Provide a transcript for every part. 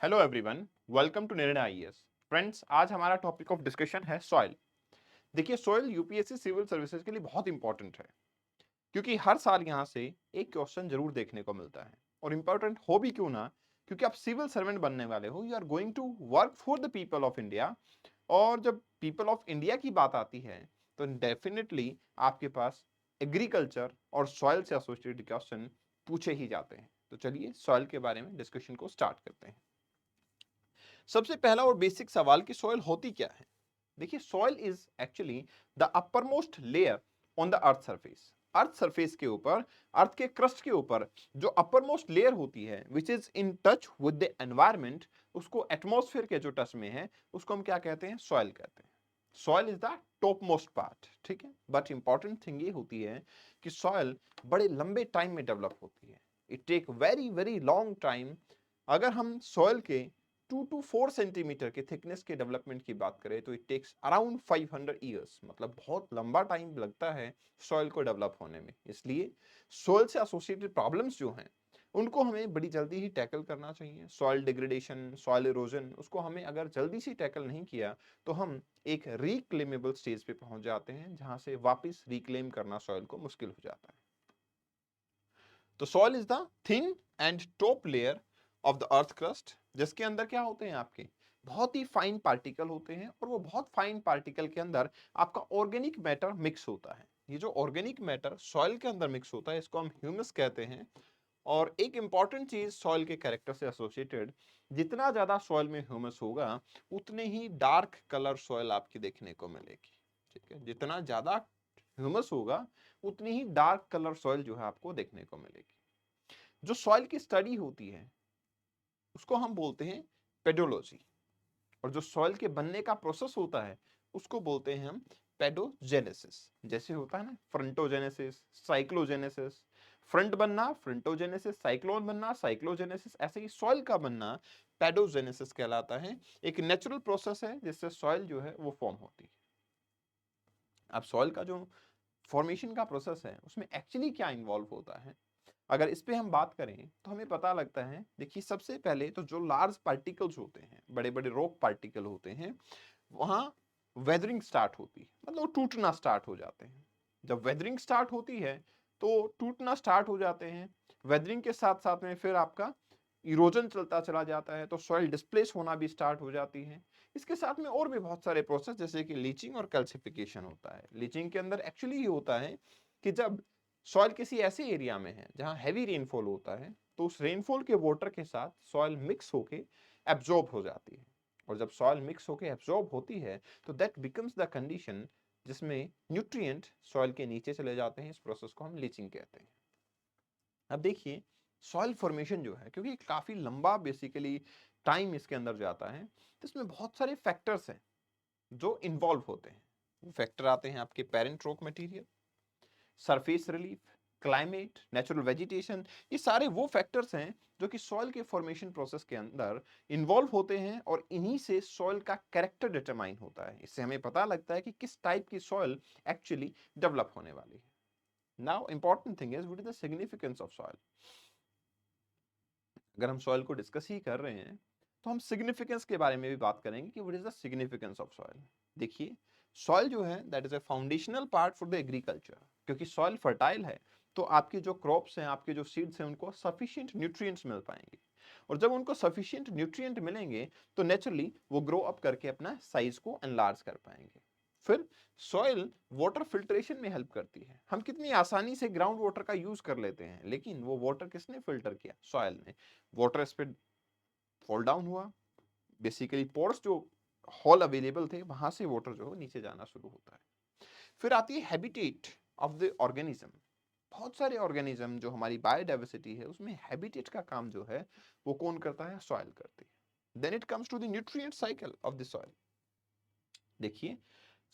Hello everyone, welcome to निर्णय IAS. Friends, आज हमारा टॉपिक ऑफ डिस्कशन है सॉइल। देखिए, सॉइल यूपीएससी सिविल सर्विसेज के लिए बहुत इंपॉर्टेंट है क्योंकि हर साल यहाँ से एक क्वेश्चन जरूर देखने को मिलता है। और इंपॉर्टेंट हो भी क्यों ना, क्योंकि आप सिविल सर्वेंट बनने वाले हो, you are going to work for the people of India. और जब पीपल ऑफ इंडिया की बात आती है तो डेफिनेटली आपके पास एग्रीकल्चर और सॉइल से एसोसिएटेड क्वेश्चन पूछे ही जाते हैं। तो चलिए सॉइल के बारे में डिस्कशन को स्टार्ट करते हैं। सबसे पहला और बेसिक सवाल कि सॉइल होती क्या है। देखिए, soil is actually the upper most layer on the earth surface. Earth surface के ऊपर, अर्थ के क्रस्ट के ऊपर जो अपर मोस्ट लेयर होती है which is in touch with the environment, उसको एटमॉस्फेयर के जो टच में है उसको हम क्या कहते हैं? सॉइल कहते हैं। Soil is the top most part, ठीक है। बट इंपॉर्टेंट थिंग ये होती है कि सॉइल बड़े लंबे टाइम में डेवलप होती है। It take very very long time. अगर हम सॉइल के 2 to 4 सेंटीमीटर के थिकनेस के डेवलपमेंट की बात करें तो इट टेक्स अराउंड 500 ईयर्स, मतलब बहुत लंबा टाइम लगता है सॉइल को डेवलप होने में। इसलिए सॉइल से एसोसिएटेड प्रॉब्लम्स जो हैं उनको हमें बड़ी जल्दी ही टैकल करना चाहिए। सॉइल डिग्रेडेशन, सॉइल इरोजन, उसको हमें अगर जल्दी से टैकल नहीं किया तो हम एक रिक्लेमेबल स्टेज पे पहुंच जाते हैं जहां से वापस रिक्लेम करना सॉइल को मुश्किल हो जाता है। तो soil is the thin and top layer of the earth crust, जिसके अंदर क्या होते हैं? आपके बहुत ही फाइन पार्टिकल होते हैं और वो बहुत फाइन पार्टिकल के अंदर आपका ऑर्गेनिक मैटर मिक्स होता है। ये जो ऑर्गेनिक मैटर सॉइल के अंदर मिक्स होता है इसको हम ह्यूमस कहते हैं। और एक इंपॉर्टेंट चीज सॉइल के कैरेक्टर से एसोसिएटेड, जितना ज्यादा सॉइल में ह्यूमस होगा उतने ही डार्क कलर सॉइल आपकी देखने को मिलेगी, ठीक है। जितना ज्यादा ह्यूमस होगा उतनी ही डार्क कलर सॉइल जो है आपको देखने को मिलेगी। जो सॉइल की स्टडी होती है उसको हम बोलते हैं पेडोलॉजी। और जो सॉइल के बनने का प्रोसेस होता है उसको बोलते हैं हम पेडोजेनेसिस। जैसे होता है ना फ्रंटोजेनेसिस, साइक्लोजेनेसिस। फ्रंट बनना फ्रंटोजेनेसिस, साइक्लोन बनना साइक्लोजेनेसिस, ऐसे ही सॉइल का बनना पेडोजेनेसिस कहलाता है। एक नेचुरल प्रोसेस है जिससे सॉइल जो है वो फॉर्म होती है। अब सॉइल का जो फॉर्मेशन का प्रोसेस है उसमें एक्चुअली क्या इन्वॉल्व होता है, अगर इस पे हम बात करें तो हमें पता लगता है। देखिए, सबसे पहले तो जो लार्ज पार्टिकल्स होते हैं, बड़े बड़े रॉक पार्टिकल होते हैं, वहां वेदरिंग स्टार्ट होती है, मतलब वो टूटना स्टार्ट हो जाते हैं। जब वेदरिंग स्टार्ट होती है तो टूटना स्टार्ट हो जाते हैं। वेदरिंग के साथ साथ में फिर आपका इरोजन चलता चला जाता है, तो सॉइल डिस्प्लेस होना भी स्टार्ट हो जाती है। इसके साथ में और भी बहुत सारे प्रोसेस जैसे कि लीचिंग और कैल्सिफिकेशन होता है। लीचिंग के अंदर एक्चुअली ये होता है कि जब सॉइल किसी ऐसे एरिया में है जहां हैवी रेनफॉल होता है तो उस रेनफॉल के वाटर के साथ सॉइल मिक्स होके एब्जॉर्ब हो जाती है। और जब सॉइल मिक्स होके एब्जॉर्ब होती है तो दैट बिकम्स द कंडीशन जिसमें न्यूट्रिएंट सॉइल के नीचे चले जाते हैं। इस प्रोसेस को हम लीचिंग कहते हैं। अब देखिए, सॉइल फॉर्मेशन जो है, क्योंकि काफी लंबा बेसिकली टाइम इसके अंदर जाता है, तो इसमें बहुत सारे फैक्टर्स हैं जो इन्वॉल्व होते हैं। वो फैक्टर आते हैं आपके parent rock material, surface relief, climate, natural vegetation. ये सारे वो फैक्टर्स हैं जो कि सॉइल के फॉर्मेशन प्रोसेस के अंदर इन्वॉल्व होते हैं और इन्हीं से सॉइल का कैरेक्टर डिटरमाइन होता है। इससे हमें पता लगता है कि किस टाइप की सॉइल एक्चुअली डेवलप होने वाली है। Now important thing is what is the significance of soil. अगर हम सॉइल को डिस्कस ही कर रहे हैं तो हम सिग्निफिकेंस के बारे में भी बात करेंगे कि what is the significance of soil. देखिए, सॉइल जो है that is a foundational part for the agriculture. क्योंकि सॉइल फर्टाइल है तो आपकी जो क्रॉप्स हैं, आपके जो सीड्स हैं, उनको सफिशिएंट न्यूट्रिएंट्स मिल पाएंगे। और जब उनको सफिशिएंट न्यूट्रिएंट मिलेंगे तो नेचुरली वो ग्रो अप करके अपना साइज को एनलार्ज कर पाएंगे। फिर सॉइल वाटर फिल्ट्रेशन में हेल्प करती है। हम कितनी आसानी से ग्राउंड वाटर का यूज कर लेते हैं, लेकिन वो वाटर किसने फिल्टर किया? सॉइल ने। वाटर इस पे फॉल डाउन हुआ, बेसिकली पोर्स जो हॉल अवेलेबल थे वहां से वाटर जो है नीचे जाना शुरू होता है। फिर आती है हैबिटेट ऑफ द ऑर्गेनिज्म। बहुत सारे ऑर्गेनिज्म जो हमारी बायोडाइवर्सिटी है उसमें हैबिटेट का काम जो है वो कौन करता है? सॉइल करती है। Then it comes to the nutrient cycle of the soil. देखिए,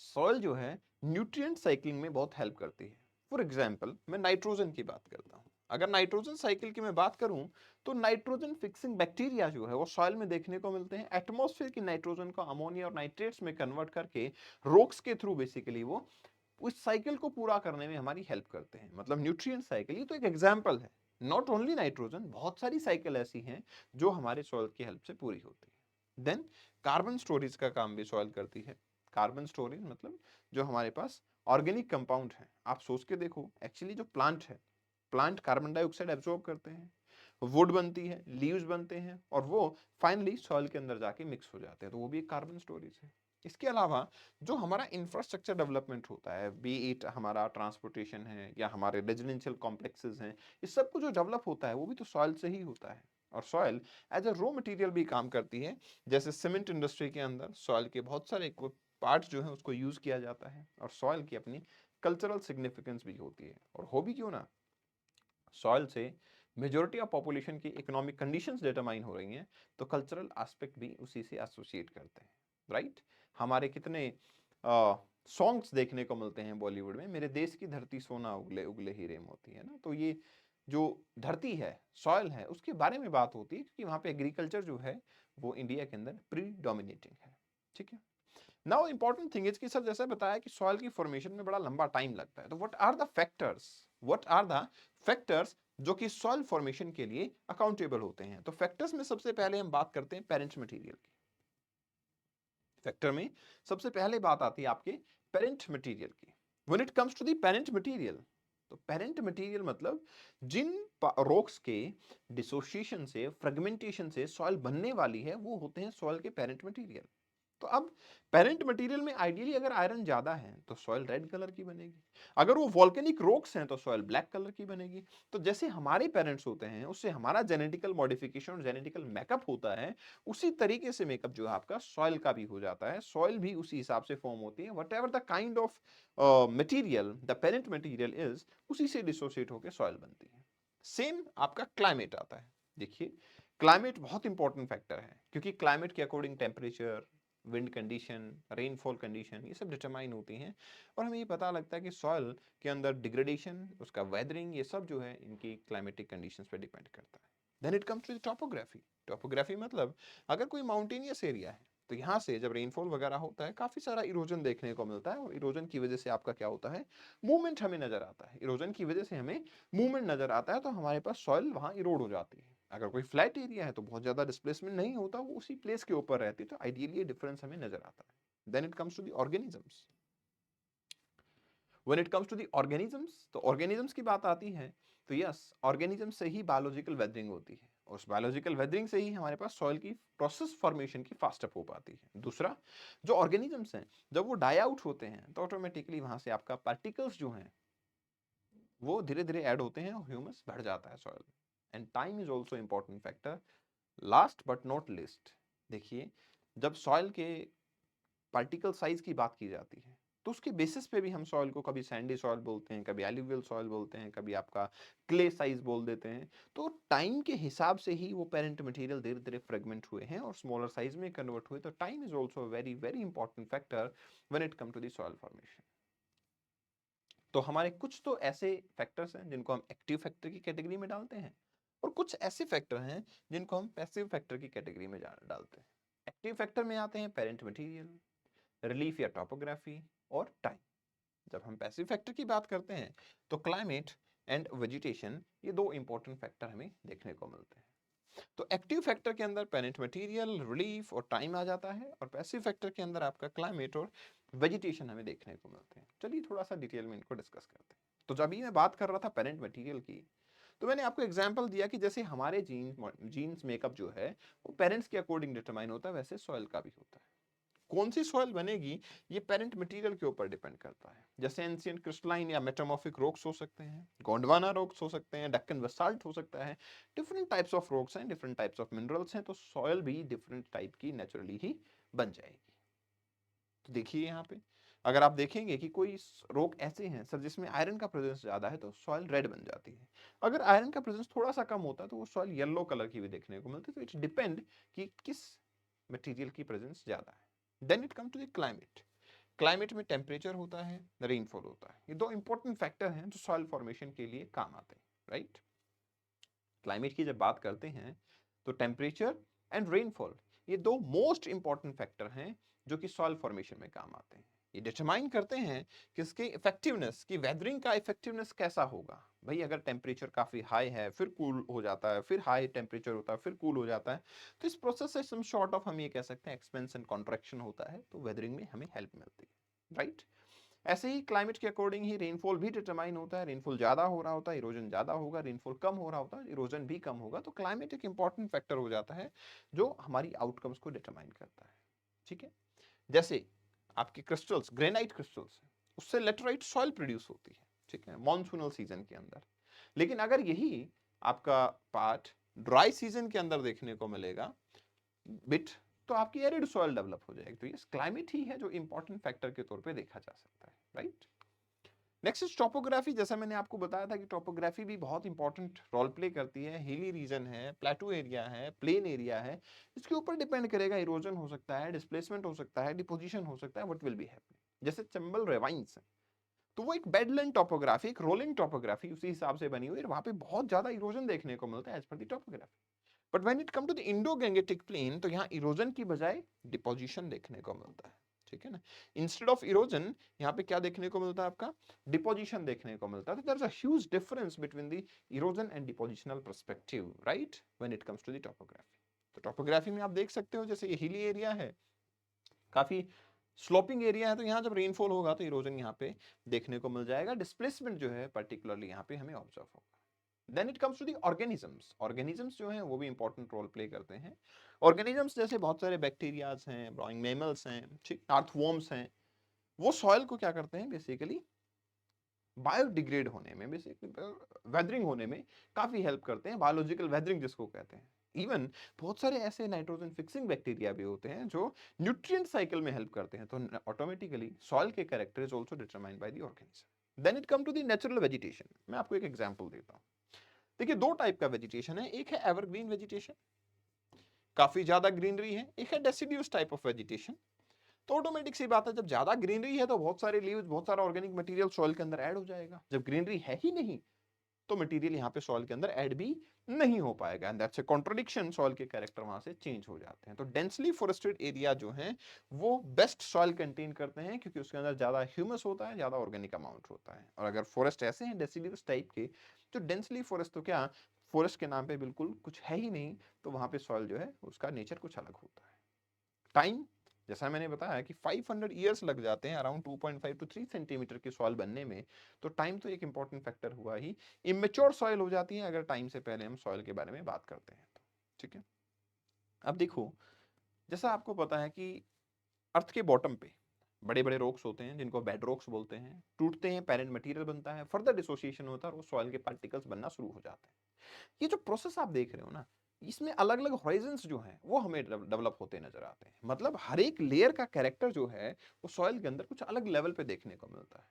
सॉइल जो है न्यूट्रिएंट साइकिलिंग में बहुत हेल्प करती है। फॉर एग्जांपल, मैं नाइट्रोजन की बात करता हूँ। अगर नाइट्रोजन साइकिल की मैं बात करूं तो नाइट्रोजन फिक्सिंग बैक्टीरिया जो है वो सॉइल में देखने को मिलते हैं। एटमॉस्फेयर की नाइट्रोजन को अमोनिया और नाइट्रेट्स में कन्वर्ट करके रोक्स के थ्रू बेसिकली वो उस साइकिल को पूरा करने में हमारी हेल्प करते हैं। मतलब न्यूट्रिएंट साइकिल, ये तो एक एग्जांपल है। नॉट ओनली नाइट्रोजन, बहुत सारी साइकिल ऐसी हैं जो हमारे सॉइल की हेल्प से पूरी होती है। देन कार्बन स्टोरेज का काम भी सॉइल करती है। कार्बन स्टोरेज मतलब जो हमारे पास ऑर्गेनिक कंपाउंड है, आप सोच के देखो, एक्चुअली जो प्लांट है, प्लांट कार्बन डाइऑक्साइड एब्जॉर्ब करते हैं, वुड बनती है, लीव्स बनते हैं, और वो फाइनली सॉइल के अंदर जाके मिक्स हो जाते हैं, तो वो भी एक कार्बन स्टोरेज है। इसके अलावा जो हमारा इंफ्रास्ट्रक्चर डेवलपमेंट होता है, बी इट हमारा ट्रांसपोर्टेशन है या हमारे रेजिडेंशियल कॉम्प्लेक्सेस हैं, इस सब को जो डेवलप होता है वो भी तो सॉइल से ही होता है। और soil as a raw material भी काम करती है। जैसे सीमेंट इंडस्ट्री के अंदर सॉइल के बहुत सारे पार्ट्स जो हैं उसको यूज किया जाता है, और सॉइल की अपनी कल्चरल सिग्निफिकेंस भी होती है। और हो भी क्यों ना, सॉइल से मेजोरिटी ऑफ पॉपुलेशन की इकोनॉमिक कंडीशंस डिटरमाइन हो रही हैं, तो कल्चरल एस्पेक्ट भी उसी से एसोसिएट करते हैं, राइट। हमारे कितने सॉन्ग्स देखने को मिलते हैं बॉलीवुड में, मेरे देश की धरती सोना उगले उगले हीरे मोती, है ना। तो ये जो धरती है, सॉइल है, उसके बारे में बात होती है, क्योंकि वहाँ पे एग्रीकल्चर जो है वो इंडिया के अंदर प्रीडोमिनेटिंग है, ठीक है। नाउ इंपॉर्टेंट थिंग इज कि सर जैसे बताया कि सॉइल की फॉर्मेशन में बड़ा लंबा टाइम लगता है, तो व्हाट आर द फैक्टर्स जो कि सॉइल फॉर्मेशन के लिए अकाउंटेबल होते हैं। तो फैक्टर्स में सबसे पहले हम बात करते हैं पेरेंट मटेरियल की। फैक्टर में सबसे पहले बात आती है आपके पेरेंट मटेरियल की। When it comes to the parent material, तो पेरेंट मटेरियल मतलब जिन रॉक्स के डिसोसिएशन से, फ्रेगमेंटेशन से सॉइल बनने वाली है, वो होते हैं सॉइल के पेरेंट मटेरियल। तो अब पेरेंट मटेरियल में आइडियली अगर आयरन ज्यादा है तो सॉइल रेड कलर की बनेगी, अगर वो वॉल्केनिक रॉक्स हैं तो सॉइल ब्लैक कलर की बनेगी। तो जैसे हमारे पेरेंट्स होते हैं, उससे हमारा जेनेटिकल मॉडिफिकेशन और जेनेटिकल मेकअप होता है, उसी तरीके से मेकअप जो है आपका सॉइल का भी हो जाता है, सॉइल भी उसी हिसाब से फॉर्म होती है। What ever the kind of material the parent material is, उसी से डिसोसिएट होकर सॉइल बनती है। सेम आपका क्लाइमेट आता है। देखिए, क्लाइमेट बहुत इंपॉर्टेंट फैक्टर है, क्योंकि क्लाइमेट के according temperature, wind condition, rainfall condition, ये सब डिटरमाइन होती हैं, और हमें ये पता लगता है कि सॉइल के अंदर डिग्रेडेशन, उसका वेदरिंग, ये सब जो है इनकी क्लाइमेटिक कंडीशंस पे डिपेंड करता है। Then it comes to topography. Topography मतलब अगर कोई माउंटेनियस एरिया है, तो यहाँ से जब रेनफॉल वगैरह होता है, काफी सारा इरोजन देखने को मिलता है, और इरोजन की वजह से आपका क्या होता है, मूवमेंट हमें नजर आता है। इरोजन की वजह से हमें मूवमेंट नजर आता है, तो हमारे पास सॉइल वहां इरोड हो जाती है। अगर कोई फ्लैट एरिया है तो बहुत ज्यादा डिस्प्लेसमेंट नहीं होता, वो उसी प्लेस के ऊपर रहती है, तो आइडियली ये डिफरेंस हमें नजर आता है। Then it comes to the organisms. When it comes to the organisms, तो ऑर्गेनिजम्स की बात आती है, तो यस, ऑर्गेनिज्म से ही बायोलॉजिकल वेदरिंग होती है, और उस बायोलॉजिकल वेदरिंग से ही हमारे पास सॉइल की प्रोसेस फॉर्मेशन की फास्ट अप हो पाती है। दूसरा, जो ऑर्गेनिजम्स हैं, जब वो डाई आउट होते हैं तो ऑटोमेटिकली वहां से आपका पार्टिकल्स जो हैं वो धीरे धीरे ऐड होते हैं, और ह्यूमस बढ़ जाता है soil. And time is also important factor. Last but not list, देखिए, जब सॉइल के पार्टिकल साइज की बात की जाती है, तो उसके बेसिस पे भी हम सॉइल को कभी सैंडी सॉइल बोलते हैं, कभी एलुवियल सॉइल बोलते हैं, कभी आपका क्ले साइज बोल देते हैं। तो टाइम के हिसाब से ही वो पेरेंट मटेरियल धीरे धीरे फ्रेगमेंट हुए हैं और स्मॉलर साइज में कन्वर्ट हुए। तो time is also very very important factor when it come to the soil formation. तो हमारे कुछ तो ऐसे फैक्टर्स हैं जिनको हम एक्टिव फैक्टर की कैटेगरी में डालते हैं, और कुछ ऐसे फैक्टर हैं जिनको हम पैसिव फैक्टर की कैटेगरी में डालते हैं। एक्टिव फैक्टर में आते हैं पेरेंट मटेरियल, रिलीफ या टोपोग्राफी, और टाइम। जब हम पैसिव फैक्टर की बात करते हैं तो क्लाइमेट एंड वेजिटेशन, ये दो इंपॉर्टेंट फैक्टर हमें देखने को मिलते हैं। तो एक्टिव फैक्टर के अंदर पेरेंट मटेरियल, रिलीफ और टाइम आ जाता है, और पैसिव फैक्टर के अंदर आपका क्लाइमेट और वेजिटेशन हमें देखने को मिलते हैं। चलिए थोड़ा सा डिटेल में इनको डिस्कस करते हैं। तो जब भी मैं बात कर रहा था पेरेंट मटेरियल की, तो मैंने आपको एग्जांपल दिया कि जैसे हमारे जीन्स मेकअप जो है वो पेरेंट्स के अकॉर्डिंग डिटरमाइन होता है, वैसे सॉइल का भी होता है। कौन सी सॉइल बनेगी ये पेरेंट मटेरियल के ऊपर डिपेंड करता है। जैसे एंशिएंट क्रिस्टलाइन या मेटामॉर्फिक रॉक्स हो सकते हैं, गोंडवाना रॉक्स हो सकते हैं, डेक्कन बेसाल्ट हो सकता है। डिफरेंट टाइप्स ऑफ रॉक्स हैं, डिफरेंट टाइप्स ऑफ मिनरल्स हैं, तो सॉइल भी डिफरेंट टाइप की नेचुरली ही बन जाएगी। तो देखिए यहाँ पे अगर आप देखेंगे कि कोई रॉक ऐसे हैं सर जिसमें आयरन का प्रेजेंस ज्यादा है, तो सॉइल रेड बन जाती है। अगर आयरन का प्रेजेंस थोड़ा सा कम होता है तो वो सॉइल येलो कलर की भी देखने को मिलती है। तो इट्स डिपेंड कि किस मटेरियल की प्रेजेंस ज्यादा है। Then it come to the climate. Climate में टेम्परेचर होता है, रेनफॉल होता है, ये दो इंपॉर्टेंट फैक्टर हैं जो सॉइल फॉर्मेशन के लिए काम आते हैं, राइट। क्लाइमेट की जब बात करते हैं तो टेम्परेचर एंड रेनफॉल, ये दो मोस्ट इंपॉर्टेंट फैक्टर हैं जो कि सॉइल फॉर्मेशन में काम आते हैं। ये डिटरमाइन करते हैं कि इसके इफेक्टिवनेस की, वेदरिंग का इफेक्टिवनेस कैसा होगा। भाई अगर टेम्परेचर काफ़ी हाई है, फिर कूल हो जाता है, फिर हाई टेम्परेचर होता है, फिर कूल हो जाता है, तो इस प्रोसेस से सम सॉर्ट ऑफ हम ये कह सकते हैं एक्सपेंशन कॉन्ट्रैक्शन होता है, तो वेदरिंग में हमें हेल्प मिलती है, राइट। ऐसे ही क्लाइमेट के अकॉर्डिंग ही रेनफॉल भी डिटरमाइन होता है। रेनफॉल ज़्यादा हो रहा होता है, इरोजन ज़्यादा होगा, रेनफॉल कम हो रहा होता है, इरोजन भी कम होगा। तो क्लाइमेट एक इंपॉर्टेंट फैक्टर हो जाता है जो हमारी आउटकम्स को डिटरमाइन करता है, ठीक है। जैसे आपके क्रिस्टल्स, ग्रेनाइट क्रिस्टल्स, उससे लेटराइट सॉइल प्रोड्यूस होती है, ठीक है, मॉनसूनल सीजन के अंदर। लेकिन अगर यही आपका पार्ट ड्राई सीजन के अंदर देखने को मिलेगा बिट, तो आपकी एरिड सॉइल डेवलप हो जाएगी। तो ये क्लाइमेट ही है जो इंपॉर्टेंट फैक्टर के तौर पे देखा जा सकता है, राइट। Next is topography. जैसा मैंने आपको बताया था कि टोपोग्राफी भी बहुत इंपॉर्टेंट रोल प्ले करती है। हिली रीजन है, प्लेटू एरिया है, प्लेन एरिया है, इसके ऊपर डिपेंड करेगा, इरोजन हो सकता है, डिस्प्लेसमेंट हो सकता है, डिपोजिशन हो सकता है, व्हाट विल बी हैपनिंग। जैसे चंबल रेवाइंस है, तो वो एक बेडलैंड टोपोग्राफी, एक रोलिंग टोपोग्राफी उसी हिसाब से बनी हुई है, वहां पे बहुत ज्यादा इरोजन देखने को मिलता है as per the topography. But when it come to the Indo Gangetic plain, तो यहाँ इरोजन की बजाय डिपोजिशन देखने को मिलता है, ठीक है ना। इंस्टेड ऑफ इरोजन यहाँ पे क्या देखने को मिलता है आपका, डिपोजिशन देखने को मिलता है। तो there is a huge difference between the erosion and depositional perspective, right, when it comes to the topography. तो टोपोग्राफी में आप देख सकते हो जैसे ये हिली एरिया है, काफी स्लोपिंग एरिया है, तो यहाँ जब रेनफॉल होगा तो इरोजन यहाँ पे देखने को मिल जाएगा। डिस्प्लेसमेंट जो है पर्टिकुलरली यहाँ पे हमें ऑब्जर्व होगा। Then it comes to the organisms. Organisms जो हैं वो भी इंपॉर्टेंट रोल प्ले करते हैं। ऑर्गेनिजम्स जैसे बहुत सारे बैक्टीरियाज हैं, ब्राउइंग मैमल्स हैं, ठीक, अर्थवॉर्म्स हैं, वो सॉइल को क्या करते हैं बेसिकली, बायोडिग्रेड होने में, बेसिकली वेदरिंग होने में काफी हेल्प करते हैं, बायोलॉजिकल वेदरिंग जिसको कहते हैं। इवन बहुत सारे ऐसे नाइट्रोजन फिक्सिंग बैक्टीरिया भी होते हैं जो न्यूट्रिएंट साइकिल में हेल्प करते हैं। तो ऑटोमेटिकली सॉइल के character is also determined by the organism. Then it come to the natural vegetation. मैं आपको एक एग्जांपल देता हूं। देखिए दो टाइप का वेजिटेशन है, एक है एवरग्रीन वेजिटेशन, काफी ज्यादा ग्रीनरी है, एक है डेसिडियस टाइप ऑफ वेजिटेशन। तो ऑटोमेटिक सी बात है, जब ज्यादा ग्रीनरी है तो बहुत सारे लीव्स, बहुत सारा ऑर्गेनिक मटेरियल सॉइल के अंदर ऐड हो जाएगा। जब ग्रीनरी है ही नहीं तो मटेरियल यहाँ पे सॉइल के अंदर ऐड भी नहीं हो पाएगा, and that's a contradiction. Soil के कैरेक्टर वहां से चेंज हो जाते हैं। तो डेंसली फॉरेस्टेड एरिया जो है वो बेस्ट सॉइल कंटेन करते हैं, क्योंकि उसके अंदर ज्यादा ह्यूमस होता है, ज्यादा ऑर्गेनिक अमाउंट होता है। और अगर फॉरेस्ट ऐसे हैं डेसिडियस टाइप के, तो डेंसली फॉरेस्ट तो क्या, फॉरेस्ट के नाम पे बिल्कुल कुछ है ही नहीं, तो वहां पे सॉइल जो है उसका नेचर कुछ अलग होता है। टाइम, जैसा मैंने बताया कि 500 ईयर्स लग जाते हैं अराउंड 2.5 टू 3 सेंटीमीटर की सॉइल बनने में। तो टाइम तो एक इंपॉर्टेंट फैक्टर हुआ ही। इमेच्योर सॉइल हो जाती है अगर टाइम से पहले हम सॉइल के बारे में बात करते हैं तो, ठीक है। अब देखो, जैसा आपको पता है कि अर्थ के बॉटम पे बड़े बड़े रॉक्स होते हैं जिनको बेड रॉक्स बोलते हैं, टूटते हैं, पेरेंट मटेरियल बनता है, फर्दर डिसोसिएशन होता है और वो सॉइल के पार्टिकल्स बनना शुरू हो जाते हैं। ये जो प्रोसेस आप देख रहे हो ना, इसमें अलग अलग हॉराइजन्स जो हैं वो हमें डेवलप होते नजर आते हैं। मतलब हर एक लेयर का कैरेक्टर जो है वो सॉइल के अंदर कुछ अलग लेवल पे देखने को मिलता है।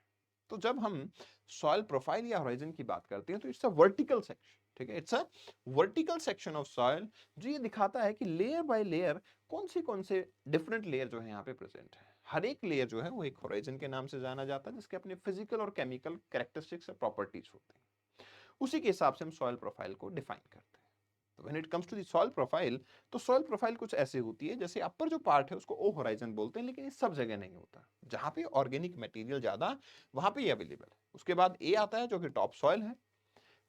तो जब हम सॉइल प्रोफाइल या हॉराइजन की बात करते हैं तो इट्स अ वर्टिकल सेक्शन, ठीक है, it's a vertical section of soil, जो ये दिखाता है कि लेयर बाय लेयर कौन से डिफरेंट लेयर जो है यहाँ पे प्रेजेंट है। हर एक लेयर जो है वो एक हॉराइजन के नाम से जाना जाता है, जिसके अपने फिजिकल और केमिकल कैरेक्टरिस्टिक्स और प्रॉपर्टीज होते हैं। उसी के हिसाब से हम सॉइल प्रोफाइल को डिफाइन करते हैं। तो when it comes to the soil profile, तो सॉइल प्रोफाइल कुछ ऐसे होती है, जैसे अपर जो पार्ट है उसको ओ होराइजन बोलते हैं, लेकिन ये सब जगह नहीं होता। जहां पे ऑर्गेनिक मटेरियल ज्यादा, वहां पे ये अवेलेबल है। उसके बाद ए आता है जो कि टॉप सॉइल है।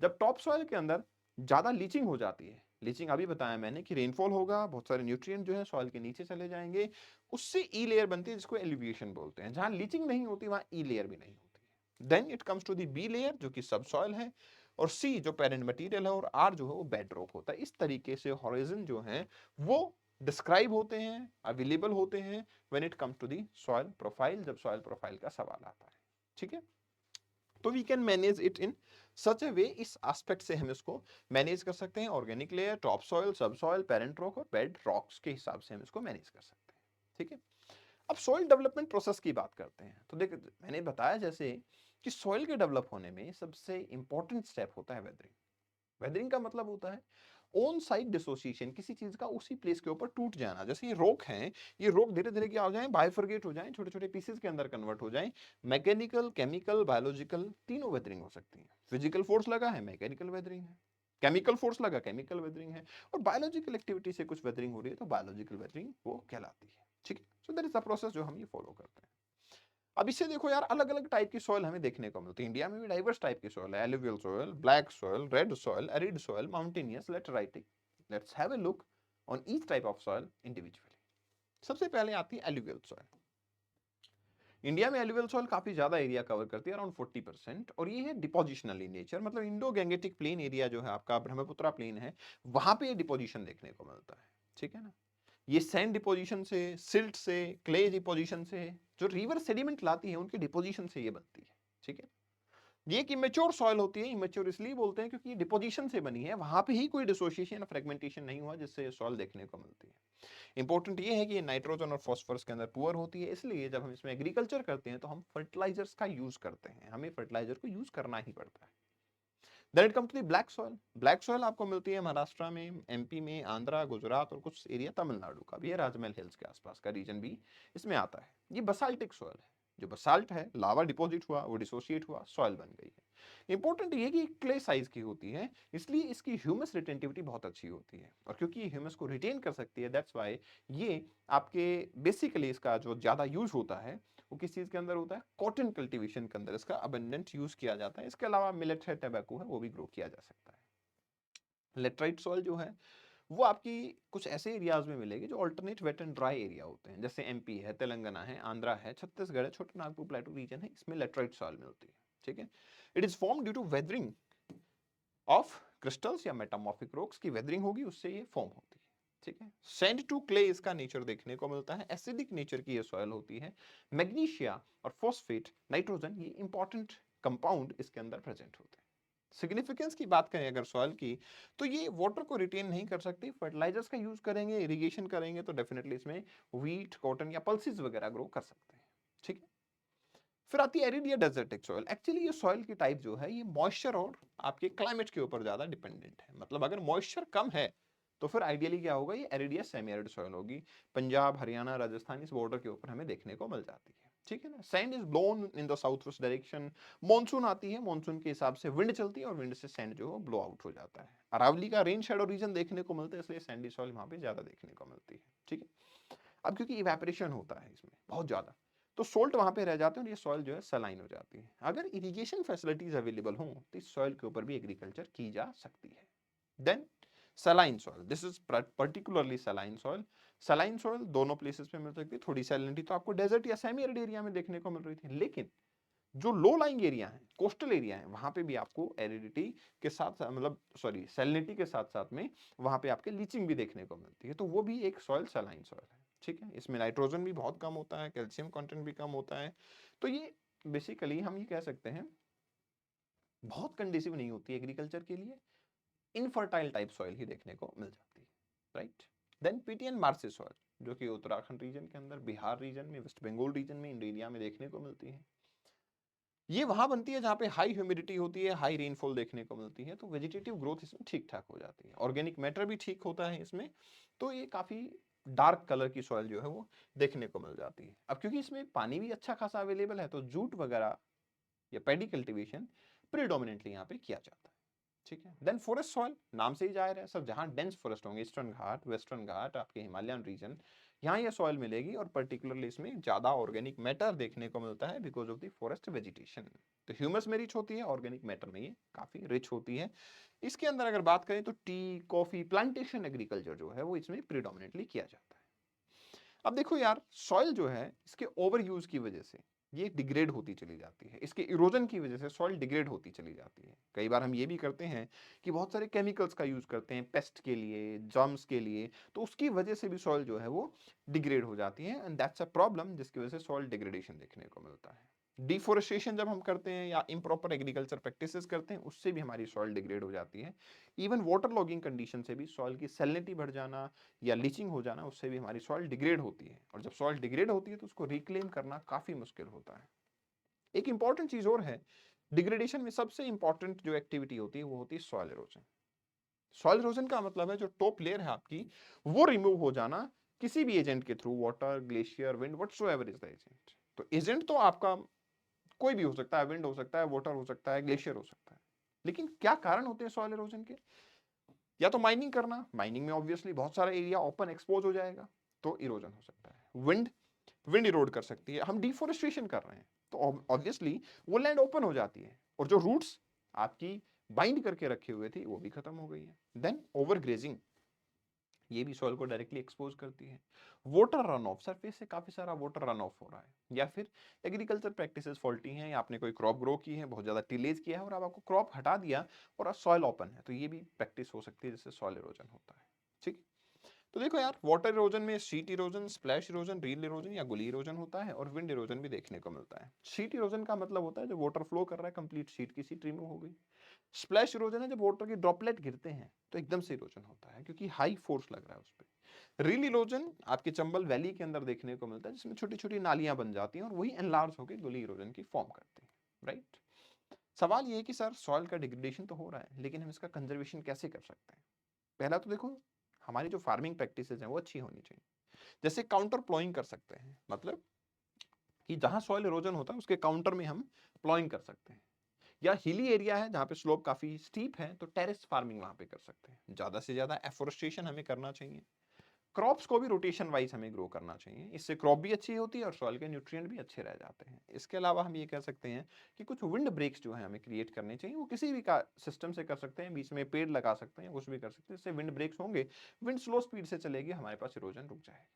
जब टॉप सॉइल के अंदर ज्यादा लीचिंग हो जाती है, लीचिंग अभी बताया मैंने कि रेनफॉल होगा, बहुत सारे न्यूट्रिएंट जो है सॉइल के नीचे चले जाएंगे, उससे ई लेयर बनती है जिसको एलिवेशन बोलते हैं। जहां लीचिंग नहीं होती वहां ई लेयर भी नहीं होती है। Then it comes to the B layer जो कि सब सॉइल है, और सी जो पेरेंट मटेरियल है, और आर जो है वो बेड रॉक होता है। इस तरीके से हॉराइजन जो है वो डिस्क्राइब होते हैं, अवेलेबल होते हैं when it comes to the soil profile, जब सॉइल प्रोफाइल का सवाल आता है, ठीक है। तो we can manage it in such a way, इस एस्पेक्ट से हम इसको मैनेज कर सकते हैं। Organic layer, top soil, sub soil, parent rock और बेड रॉक्स के हिसाब से हम इसको मैनेज कर सकते हैं, ठीक है। अब सॉइल डेवलपमेंट प्रोसेस की बात करते हैं। तो देख, मैंने बताया जैसे कि सॉइल के डेवलप होने में सबसे इंपॉर्टेंट स्टेप होता है वेदरिंग। वेदरिंग का मतलब होता है ऑन साइट डिसोसिएशन, किसी चीज का उसी प्लेस के ऊपर टूट जाना। जैसे ये रॉक हैं, ये रॉक धीरे धीरे क्या हो जाए, बाइफरगेट हो जाए, छोटे छोटे पीसेस के अंदर कन्वर्ट हो जाए। मैकेनिकल, केमिकल, बायोलॉजिकल, तीनों वेदरिंग हो सकती है। फिजिकल फोर्स लगा है, मैकेनिकल वेदरिंग है। केमिकल फोर्स लगा, केमिकल वेदरिंग है। और बायोलॉजिकल एक्टिविटी से कुछ वेदरिंग हो रही है तो बायोलॉजिकल वेदरिंग वो कहलाती है, ठीक है। So that is the process जो हम ये फॉलो करते हैं। अब इससे देखो यार, अलग अलग टाइप की सॉइल हमें देखने को मिलती है। इंडिया में भी डाइवर्स टाइप की सॉइल है, alluvial soil, black soil, red soil, arid soil, mountainous, lateritic. Let's have a look on each type of soil individually. सबसे पहले आती है एलुवियल सॉइल। इंडिया में एलुवियल सॉइल काफी ज्यादा एरिया कवर करती है, अराउंड 40%, और ये है डिपोजिशनल इन नेचर, मतलब इंडो गैंगेटिक प्लेन एरिया जो है आपका, ब्रह्मपुत्रा प्लेन है, वहां पे ये डिपोजिशन देखने को मिलता है। ठीक है ना। ये सैंड डिपोजिशन से, सिल्ट से, क्ले डिपोजिशन से, जो रिवर सेडिमेंट लाती है उनके डिपोजिशन से ये बनती है। ठीक है। ये एक इमेच्योर सॉइल होती है। इमेच्योर इसलिए बोलते हैं क्योंकि ये डिपोजिशन से बनी है, वहां पे ही कोई डिसोसिएशन या फ्रेगमेंटेशन नहीं हुआ जिससे सॉइल देखने को मिलती है। इंपॉर्टेंट ये है कि ये नाइट्रोजन और फास्फोरस के अंदर पुअर होती है, इसलिए जब हम इसमें एग्रीकल्चर करते हैं तो हम फर्टिलाइजर्स का यूज करते हैं, हमें फर्टिलाइजर को यूज करना ही पड़ता है। Then it comes to the black soil. Black soil आपको मिलती है महाराष्ट्र में, एमपी में, आंध्रा, गुजरात और कुछ एरिया तमिलनाडु का भी है, राजमहल हिल्स के आसपास का रीजन भी इसमें आता है। ये बसाल्टिक सॉइल है। जो बसाल्ट है, लावा डिपॉजिट हुआ, वो डिसोसिएट हुआ, सॉइल बन गई है। इंपॉर्टेंट ये कि क्ले साइज की होती है, इसलिए इसकी ह्यूमस रिटेंटिविटी बहुत अच्छी होती है, और क्योंकि ये ह्यूमस को रिटेन कर सकती है, दैट्स वाई ये आपके बेसिकली इसका जो ज्यादा यूज होता है वो किस चीज के अंदर होता है, कॉटन कल्टीवेशन के अंदर इसका अबंडेंट यूज किया जाता है। इसके अलावा मिलेट है, टैबाको है, वो भी ग्रो किया जा सकता है। लेटराइट सॉइल जो है वो आपकी कुछ ऐसे एरियाज में मिलेगी जो alternate wet and dry area होते हैं, जैसे एमपी है, तेलंगाना है, आंध्रा है, छत्तीसगढ़ है, छोटा नागपुर प्लेटू रीजन है, इसमें लेटराइट सॉइल मिलती है। ठीक है। It is form due to weathering of crystals या मेटामॉर्फिक रॉक्स की वेदरिंग होगी, उससे ये फॉर्म होती है। ठीक है। सैंड टू क्ले इसका नेचर देखने को मिलता है, एसिडिक नेचर की ये सॉइल होती है। मैग्नीशिया और फॉस्फेट, नाइट्रोजन, ये इंपॉर्टेंट कंपाउंड इसके अंदर प्रेजेंट होते हैं। सिग्निफिकेंस की बात करें अगर सॉइल की, तो ये वाटर को रिटेन नहीं कर सकती। फर्टिलाइजर्स का यूज करेंगे, इरिगेशन करेंगे तो डेफिनेटली इसमें व्हीट, कॉटन या पल्सेस वगैरह ग्रो कर सकते हैं। ठीक है। फिर आती है एरिड या डेजर्टिक सॉइल। एक्चुअली ये सॉइल की टाइप जो है ये मॉइस्चर और आपके क्लाइमेट के ऊपर ज्यादा डिपेंडेंट है। मतलब अगर मॉइस्चर कम है तो फिर आइडियली क्या होगा, ये एरिड या सेमी एरिड सॉइल होगी। पंजाब, हरियाणा, राजस्थान इस बॉर्डर के ऊपर हमें देखने को मिल जाती है। ठीक है ना। Sand is blown in the south west direction. Monsoon आती है, मॉनसून के हिसाब से विंड चलती है और विंड से सैंड जो है ब्लो आउट हो जाता है। अरावली का रेन शेडो रीजन देखने को मिलता है, इसलिए सैंडी सॉइल वहां पे ज्यादा देखने को मिलती है। ठीक है। अब क्योंकि इवेपोरेशन होता है इसमें बहुत ज्यादा, तो सोल्ट वहां पे रह जाते हैं और ये सॉइल जो है सलाइन हो जाती है। अगर इरिगेशन फैसिलिटीज अवेलेबल हो तो इस सॉइल के ऊपर भी एग्रीकल्चर की जा सकती है। Then saline soil, this is particularly saline soil. Saline soil दोनों प्लेसेस पे मिल सकती है। थोड़ी सैलिनिटी तो आपको डेजर्ट या सेमी एरिड एरिया में देखने को मिल रही थी, लेकिन जो लो लाइंग एरिया है, कोस्टल एरिया है, वहां पे भी आपको एरिडिटी के साथ मतलब सॉरी सैलिनिटी के साथ साथ में वहां पे आपके लीचिंग भी देखने को मिलती है, तो वो भी एक सॉइल सलाइन सॉइल है। ठीक है। इसमें नाइट्रोजन भी बहुत कम होता है, कैल्शियम कंटेंट भी कम होता है, तो ये बेसिकली हम ये कह सकते हैं बहुत कंडीसिव नहीं होती एग्रीकल्चर के लिए, इनफर्टाइल टाइप सॉइल ही देखने को मिल जाती है। Right. Then peaty and marshy soil, जो कि उत्तराखंड रीजन के अंदर, बिहार रीजन में, वेस्ट बंगाल रीजन में, इंडिया में देखने को मिलती है। ये वहां बनती है जहां पे हाई ह्यूमिडिटी होती है, हाई रेनफॉल देखने को मिलती है, तो वेजिटेटिव ग्रोथ इसमें ठीक ठाक हो जाती है, ऑर्गेनिक मैटर भी ठीक होता है इसमें, तो ये काफी डार्क कलर की सॉइल जो है वो देखने को मिल जाती है। अब क्योंकि इसमें पानी भी अच्छा खासा अवेलेबल है, तो जूट वगैरह या पेडी कल्टीवेशन प्रीडोमिनेंटली यहाँ पे किया जाता है। ठीक है। देन फॉरेस्ट सॉइल, नाम से ही जाहिर है, सब जहां डेंस फॉरेस्ट होंगे, ईस्टर्न घाट, वेस्टर्न घाट, आपके हिमालयन रीजन, यहाँ ये सॉइल मिलेगी, और पर्टिकुलरली इसमें ज्यादा ऑर्गेनिक मैटर देखने को मिलता है because of the forest vegetation. तो ह्यूमस में रिच होती है, ऑर्गेनिक मैटर में ये काफी रिच होती है। इसके अंदर अगर बात करें तो टी, कॉफी, प्लांटेशन एग्रीकल्चर जो है वो इसमें प्रीडोमिनेटली किया जाता है। अब देखो यार, सॉइल जो है इसके ओवर यूज की वजह से ये डिग्रेड होती चली जाती है, इसके इरोजन की वजह से सॉइल डिग्रेड होती चली जाती है। कई बार हम ये भी करते हैं कि बहुत सारे केमिकल्स का यूज करते हैं पेस्ट के लिए, जर्म्स के लिए, तो उसकी वजह से भी सॉइल जो है वो डिग्रेड हो जाती है, एंड दैट्स अ प्रॉब्लम, जिसकी वजह से सॉइल डिग्रेडेशन देखने को मिलता है। डिफोरेस्टेशन जब हम करते हैं या इम्प्रॉपर एग्रीकल्चर प्रैक्टिसेस करते हैं, उससे भी हमारी सॉइल डिग्रेड हो जाती है। इवन वाटर लॉगिंग कंडीशन से भी सॉइल की सैलिनिटी बढ़ जाना या लीचिंग हो जाना, उससे भी हमारी सॉइल डिग्रेड होती है, और जब सॉइल डिग्रेड होती है तो उसको रिक्लेम करना काफी मुश्किल होता है। एक इंपॉर्टेंट चीज और है, डिग्रेडेशन में सबसे इंपॉर्टेंट जो एक्टिविटी होती है वो होती है सॉइल इरोजन। सॉइल इरोजन का मतलब है जो टॉप लेयर है आपकी वो रिमूव हो जाना किसी भी एजेंट के through, water, glacier, wind, whatsoever is the agent. तो एजेंट तो आपका कोई भी हो सकता है, विंड हो सकता है, वाटर हो सकता है, ग्लेशियर हो सकता है, लेकिन क्या कारण होते हैं सॉइल इरोजन के? या तो माइनिंग करना, माइनिंग में ऑब्वियसली बहुत सारा एरिया ओपन एक्सपोज हो जाएगा, तो इरोजन हो सकता है। विंड, विंड इरोड कर सकती है। हम डिफोरेस्टेशन कर रहे हैं, तो ऑब्वियसली वो लैंड ओपन हो जाती है और जो रूट्स आपकी बाइंड करके रखे हुए थे वो भी खत्म हो गई है। देन ओवर ग्रेजिंग, ये भी सॉइल को डायरेक्टली एक्सपोज करती है। वाटर रन ऑफ, सरफेस से काफी सारा वाटर रन ऑफ हो रहा है, या फिर एग्रीकल्चर प्रैक्टिसेस फॉल्टी हैं, या आपने कोई क्रॉप ग्रो की है, बहुत ज्यादा टिलेज किया है और अब आपको क्रॉप हटा दिया और सॉइल ओपन है, तो ये भी प्रैक्टिस हो सकती है जिससे सॉइल इरोजन होता है। ठीक, तो देखो यार, वाटर इरोजन में sheet erosion, splash erosion, reel erosion या गुली इरोजन होता है, और विंड इरोजन भी देखने को मिलता है। शीट इरोजन का मतलब होता है जब वाटर फ्लो कर रहा है, कंप्लीट शीट की सीट रिमूव हो गई। स्प्लैश इरोजन है जब वाटर के ड्रॉपलेट गिरते हैं तो एकदम से इरोजन होता है क्योंकि हाई फोर्स लग रहा है उस पर। रील इरोजन आपके चंबल वैली के अंदर देखने को मिलता है, जिसमें छोटी छोटी नालियां बन जाती हैं और वही एनलार्ज होकर गुली इरोजन की फॉर्म करते हैं। राइट, सवाल ये है कि सर सॉइल का डिग्रेडेशन तो हो रहा है, लेकिन हम इसका कंजर्वेशन कैसे कर सकते हैं? पहला तो देखो, हमारी जो फार्मिंग प्रैक्टिसेस हैं वो अच्छी होनी चाहिए। जैसे काउंटर प्लॉइंग कर सकते हैं, मतलब कि जहां सॉइल इरोजन होता है उसके काउंटर में हम प्लॉइंग कर सकते हैं। या हिली एरिया है जहां पे स्लोप काफी स्टीप है तो टेरेस फार्मिंग वहां पे कर सकते हैं। ज्यादा से ज्यादा एफोरेस्टेशन हमें करना चाहिए। क्रॉप्स को भी रोटेशन वाइज हमें ग्रो करना चाहिए, इससे क्रॉप भी अच्छी होती है और सॉइल के न्यूट्रिएंट भी अच्छे रह जाते हैं। इसके अलावा हम ये कह सकते हैं कि कुछ विंड ब्रेक्स जो है हमें क्रिएट करने चाहिए, वो किसी भी का सिस्टम से कर सकते हैं, बीच में पेड़ लगा सकते हैं, कुछ भी कर सकते हैं, इससे विंड ब्रेक्स होंगे, विंड स्लो स्पीड से चलेगी, हमारे पास इरोजन रुक जाएगा।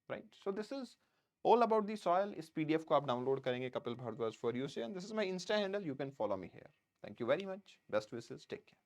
Right, so this is all about the soil. इस पीडीएफ को आप डाउनलोड करेंगे कपिल भारद्वाज फॉर यू से, and this is my insta handle, you can follow me here. Thank you very much, best wishes, take care.